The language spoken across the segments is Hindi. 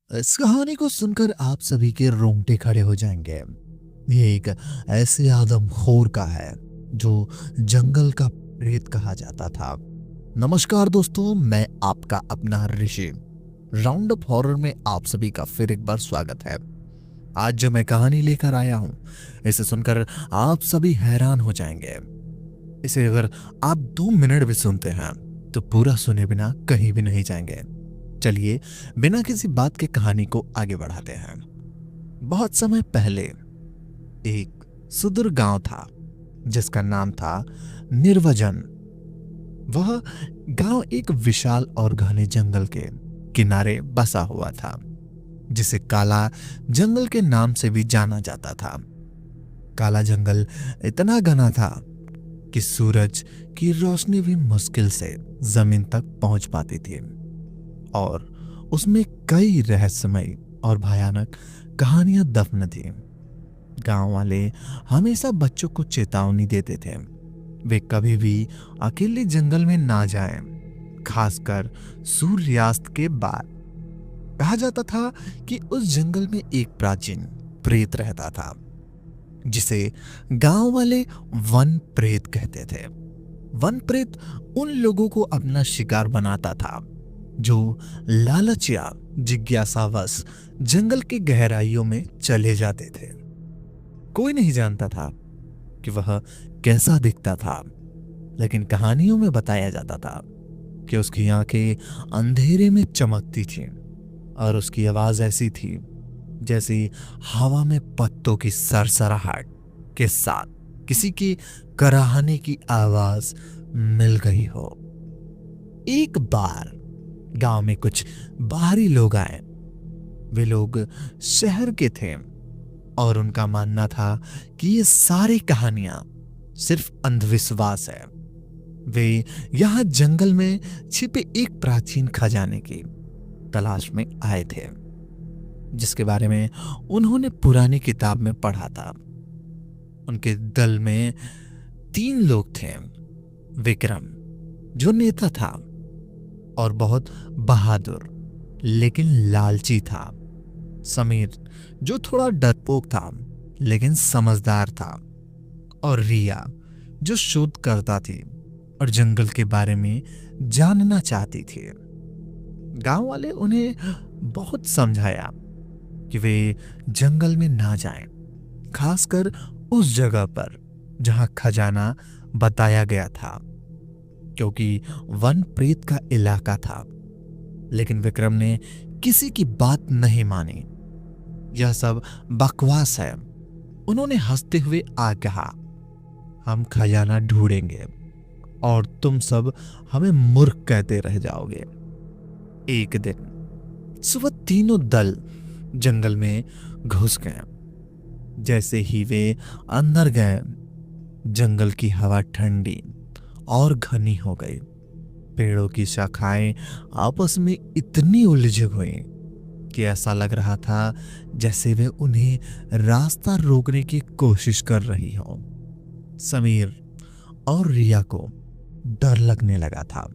इस कहानी को सुनकर आप सभी के रोंगटे खड़े हो जाएंगे। ये एक ऐसे आदमखोर का है जो जंगल का प्रेत कहा जाता था। नमस्कार दोस्तों, मैं आपका अपना ऋषि। राउंड अप हॉरर में आप सभी का फिर एक बार स्वागत है। आज जो मैं कहानी लेकर आया हूं, इसे सुनकर आप सभी हैरान हो जाएंगे। इसे अगर आप 2 मिनट भी सुनते हैं तो पूरा सुने बिना कहीं भी नहीं जाएंगे। चलिए बिना किसी बात के कहानी को आगे बढ़ाते हैं। बहुत समय पहले एक सुदूर गांव था जिसका नाम था निर्वजन। वह गांव एक विशाल और घने जंगल के किनारे बसा हुआ था, जिसे काला जंगल के नाम से भी जाना जाता था। काला जंगल इतना घना था कि सूरज की रोशनी भी मुश्किल से जमीन तक पहुंच पाती थी, और उसमें कई रहस्यमयी और भयानक कहानियां दफन थी। गांव वाले हमेशा बच्चों को चेतावनी देते थे, वे कभी भी अकेले जंगल में ना जाएं, खासकर सूर्यास्त के बाद। कहा जाता था कि उस जंगल में एक प्राचीन प्रेत रहता था, जिसे गांव वाले वन प्रेत कहते थे। वन प्रेत उन लोगों को अपना शिकार बनाता था जो लालच या जिज्ञासावश जंगल की गहराइयों में चले जाते थे। कोई नहीं जानता था कि वह कैसा दिखता था, लेकिन कहानियों में बताया जाता था कि उसकी आंखें अंधेरे में चमकती थीं और उसकी आवाज ऐसी थी जैसे हवा में पत्तों की सरसराहट के साथ किसी की कराहने की आवाज मिल गई हो। एक बार गांव में कुछ बाहरी लोग आए। वे लोग शहर के थे और उनका मानना था कि ये सारी कहानियां सिर्फ अंधविश्वास है। वे यहां जंगल में छिपे एक प्राचीन खजाने की तलाश में आए थे, जिसके बारे में उन्होंने पुरानी किताब में पढ़ा था। उनके दल में 3 लोग थे। विक्रम, जो नेता था और बहुत बहादुर लेकिन लालची था। समीर, जो थोड़ा डरपोक था लेकिन समझदार था। और रिया, जो शोध करता थी और जंगल के बारे में जानना चाहती थी। गांव वाले उन्हें बहुत समझाया कि वे जंगल में ना जाएं, खासकर उस जगह पर जहां खजाना बताया गया था, क्योंकि वन प्रेत का इलाका था। लेकिन विक्रम ने किसी की बात नहीं मानी। यह सब बकवास है, उन्होंने हंसते हुए कहा। हम खजाना ढूंढेंगे और तुम सब हमें मूर्ख कहते रह जाओगे। एक दिन सुबह तीनों दल जंगल में घुस गए। जैसे ही वे अंदर गए, जंगल की हवा ठंडी और घनी हो गई। पेड़ों की शाखाएं आपस में इतनी उलझी हुई कि ऐसा लग रहा था जैसे वे उन्हें रास्ता रोकने की कोशिश कर रही हो। समीर और रिया को डर लगने लगा था,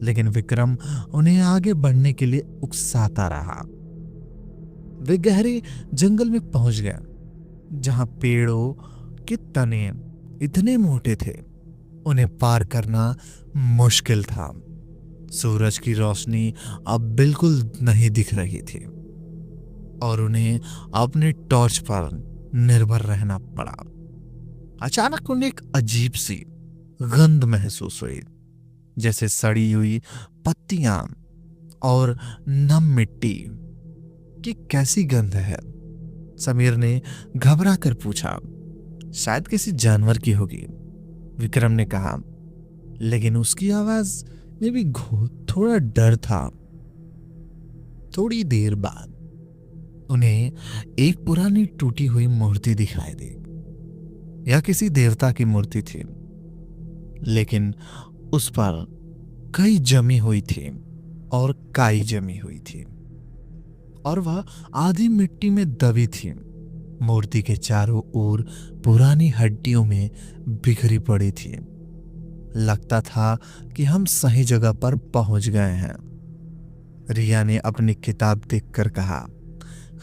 लेकिन विक्रम उन्हें आगे बढ़ने के लिए उकसाता रहा। वे गहरे जंगल में पहुंच गए, जहां पेड़ों के तने इतने मोटे थे उन्हें पार करना मुश्किल था। सूरज की रोशनी अब बिल्कुल नहीं दिख रही थी और उन्हें अपने टॉर्च पर निर्भर रहना पड़ा। अचानक उन्हें एक अजीब सी गंध महसूस हुई, जैसे सड़ी हुई पत्तियां और नम मिट्टी की। कैसी गंध है? समीर ने घबरा कर पूछा। शायद किसी जानवर की होगी, विक्रम ने कहा, लेकिन उसकी आवाज में भी थोड़ा डर था। थोड़ी देर बाद उन्हें एक पुरानी टूटी हुई मूर्ति दिखाई दी। यह किसी देवता की मूर्ति थी, लेकिन उस पर कई जमी हुई थी और काई जमी हुई थी, और वह आधी मिट्टी में दबी थी। मूर्ति के चारों ओर पुरानी हड्डियों में बिखरी पड़ी थी। लगता था कि हम सही जगह पर पहुंच गए हैं। रिया ने अपनी किताब देखकर कहा,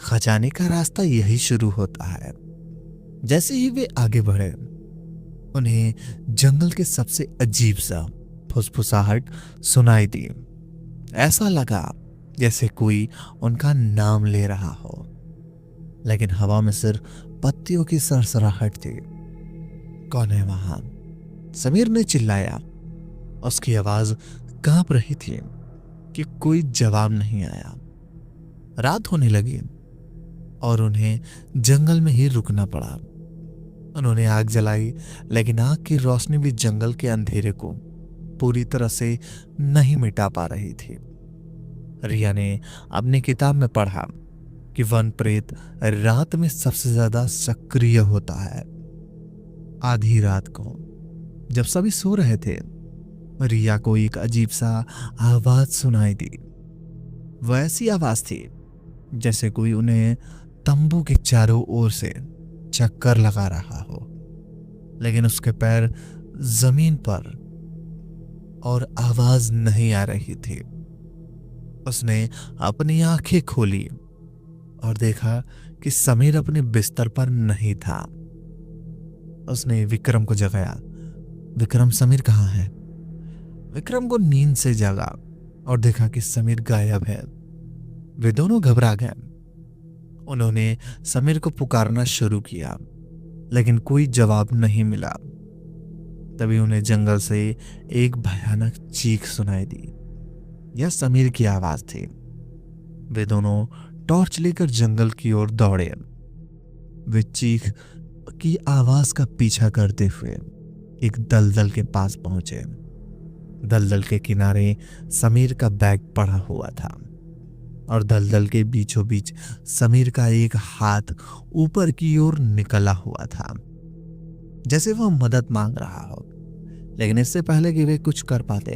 खजाने का रास्ता यही शुरू होता है। जैसे ही वे आगे बढ़े, उन्हें जंगल के सबसे अजीब सा फुसफुसाहट सुनाई दी। ऐसा लगा जैसे कोई उनका नाम ले रहा हो, लेकिन हवा में सिर्फ पत्तियों की सरसराहट थी। कौन है वहां? समीर ने चिल्लाया। उसकी आवाज कांप रही थी कि कोई जवाब नहीं आया। रात होने लगी और उन्हें जंगल में ही रुकना पड़ा। उन्होंने आग जलाई, लेकिन आग की रोशनी भी जंगल के अंधेरे को पूरी तरह से नहीं मिटा पा रही थी। रिया ने अपनी किताब में पढ़ा कि वन प्रेत रात में सबसे ज्यादा सक्रिय होता है। आधी रात को जब सभी सो रहे थे, रिया को एक अजीब सा आवाज सुनाई दी। वह ऐसी आवाज थी जैसे कोई उन्हें तंबू के चारों ओर से चक्कर लगा रहा हो, लेकिन उसके पैर जमीन पर और आवाज नहीं आ रही थी। उसने अपनी आंखें खोली और देखा कि समीर अपने बिस्तर पर नहीं था। उसने विक्रम को जगाया। विक्रम, समीर कहाँ है? विक्रम को नींद से जगा और देखा कि समीर गायब है। वे दोनों घबरा गए। उन्होंने समीर को पुकारना शुरू किया, लेकिन कोई जवाब नहीं मिला। तभी उन्हें जंगल से एक भयानक चीख सुनाई दी। यह समीर की आवाज थी। वे दोनों टॉर्च लेकर जंगल की ओर दौड़े। वे चीख की आवाज का पीछा करते हुए एक दलदल के पास पहुंचे। दलदल के किनारे समीर का बैग पड़ा हुआ था और दलदल के बीचों बीच समीर का एक हाथ ऊपर की ओर निकला हुआ था, जैसे वह मदद मांग रहा हो। लेकिन इससे पहले कि वे कुछ कर पाते,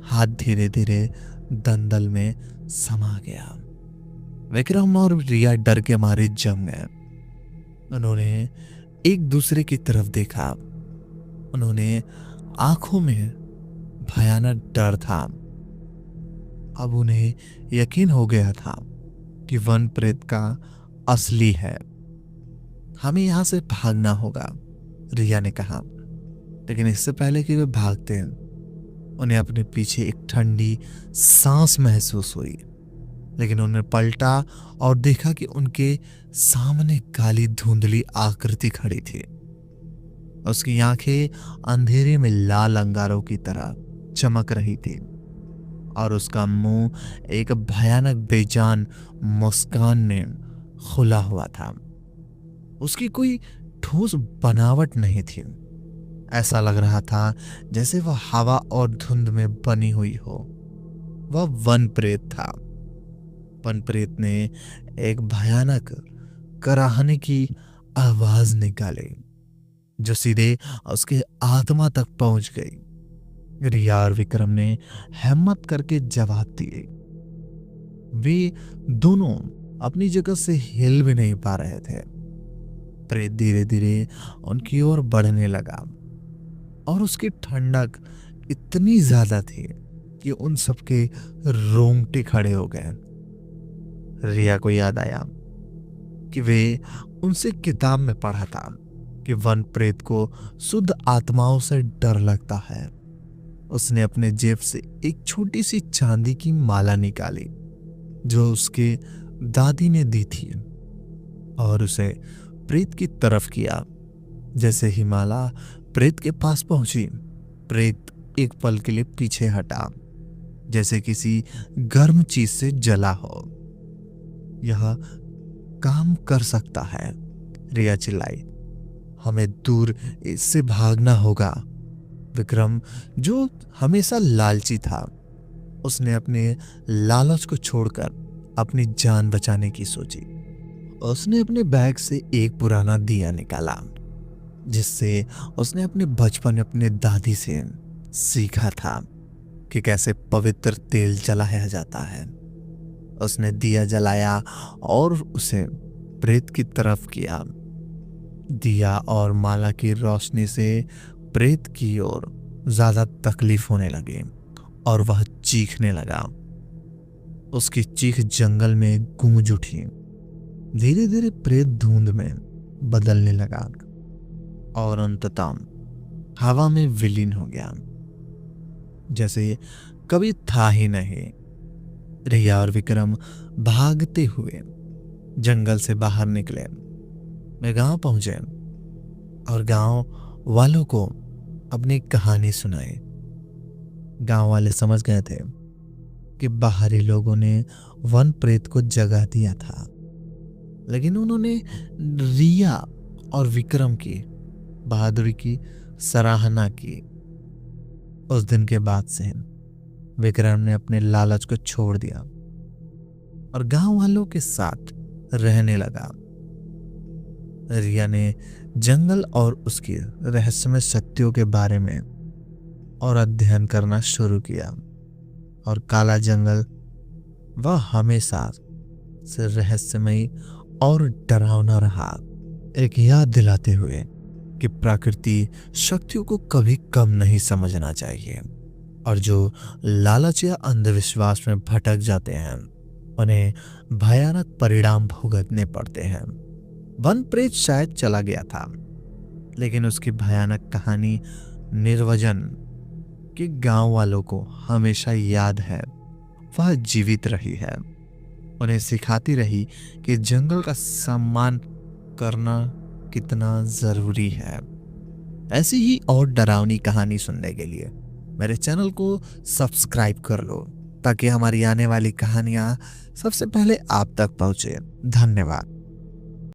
हाथ धीरे धीरे दलदल में समा गया। विक्रम और रिया डर के मारे जम गए। उन्होंने एक दूसरे की तरफ देखा। उन्होंने आंखों में भयानक डर था। अब उन्हें यकीन हो गया था कि वन प्रेत का असली है। हमें यहां से भागना होगा, रिया ने कहा। लेकिन इससे पहले कि वे भागते हैं, उन्हें अपने पीछे एक ठंडी सांस महसूस हुई। लेकिन उन्हें पलटा और देखा कि उनके सामने काली धुंधली आकृति खड़ी थी। उसकी आंखें अंधेरे में लाल अंगारों की तरह चमक रही थी और उसका मुंह एक भयानक बेजान मुस्कान ने खुला हुआ था। उसकी कोई ठोस बनावट नहीं थी। ऐसा लग रहा था जैसे वह हवा और धुंध में बनी हुई हो। वह वन प्रेत था। वन प्रेत ने एक भयानक कराहने की आवाज निकाली जो सीधे उसके आत्मा तक पहुंच गई। रिया और विक्रम ने हिम्मत करके जवाब दिए। वे दोनों अपनी जगह से हिल भी नहीं पा रहे थे। प्रेत धीरे धीरे उनकी ओर बढ़ने लगा और उसकी ठंडक इतनी ज्यादा थी कि उन सबके रोंगटे खड़े हो गए। रिया को याद आया कि वे उनसे किताब में पढ़ा था कि वन प्रेत को शुद्ध आत्माओं से डर लगता है। उसने अपने जेब से एक छोटी सी चांदी की माला निकाली जो उसके दादी ने दी थी और उसे प्रेत की तरफ किया। जैसे ही माला प्रेत के पास पहुंची, प्रेत एक पल के लिए पीछे हटा, जैसे किसी गर्म चीज से जला हो। यह काम कर सकता है, रिया चिल्लाई। हमें दूर इससे भागना होगा। विक्रम, जो हमेशा लालची था, उसने अपने लालच को छोड़कर अपनी जान बचाने की सोची। उसने अपने बैग से एक पुराना दिया निकाला जिससे उसने अपने बचपन में अपने दादी से सीखा था कि कैसे पवित्र तेल जलाया जाता है। उसने दिया जलाया और उसे प्रेत की तरफ किया। दिया और माला की रोशनी से प्रेत की ओर ज्यादा तकलीफ होने लगी और वह चीखने लगा। उसकी चीख जंगल में गूंज उठी। धीरे धीरे प्रेत धुंध में बदलने लगा और अंततः हवा में विलीन हो गया, जैसे ये कभी था ही नहीं। रिया और विक्रम भागते हुए जंगल से बाहर निकले। वे गांव पहुंचे और गांव वालों को अपनी कहानी सुनाई। गांव वाले समझ गए थे कि बाहरी लोगों ने वन प्रेत को जगा दिया था, लेकिन उन्होंने रिया और विक्रम की बहादुरी की सराहना की। उस दिन के बाद से विक्रम ने अपने लालच को छोड़ दिया और गांव वालों के साथ रहने लगा। रिया ने जंगल और उसकी रहस्यमय शक्तियों के बारे में और अध्ययन करना शुरू किया और काला जंगल वह हमेशा से रहस्यमयी और डरावना रहा, एक याद दिलाते हुए कि प्रकृति शक्तियों को कभी कम नहीं समझना चाहिए और जो लालच या अंधविश्वास में भटक जाते हैं उन्हें भयानक परिणाम भुगतने पड़ते हैं। वन प्रेत शायद चला गया था, लेकिन उसकी भयानक कहानी निर्वजन के गांव वालों को हमेशा याद है। वह जीवित रही है, उन्हें सिखाती रही कि जंगल का सम्मान करना कितना जरूरी है। ऐसी ही और डरावनी कहानी सुनने के लिए मेरे चैनल को सब्सक्राइब कर लो, ताकि हमारी आने वाली कहानियां सबसे पहले आप तक पहुंचे। धन्यवाद।